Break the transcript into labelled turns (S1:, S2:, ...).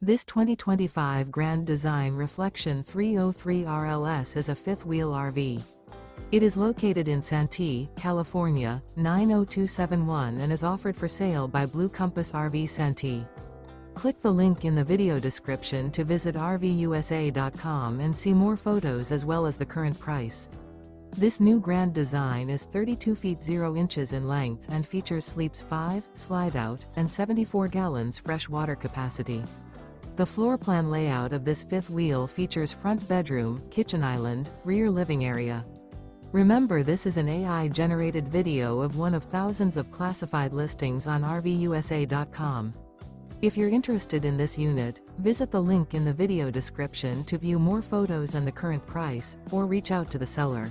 S1: This 2025 Grand Design Reflection 303 RLS is a fifth-wheel RV. It is located in Santee, California, 90271 and is offered for sale by Blue Compass RV Santee. Click the link in the video description to visit RVUSA.com and see more photos as well as the current price. This new Grand Design is 32 feet 0 inches in length and features sleeps 5, slide-out, and 74 gallons fresh water capacity. The floor plan layout of this fifth wheel features front bedroom, kitchen island, rear living area. Remember, this is an AI-generated video of one of thousands of classified listings on RVUSA.com. If you're interested in this unit, visit the link in the video description to view more photos and the current price, or reach out to the seller.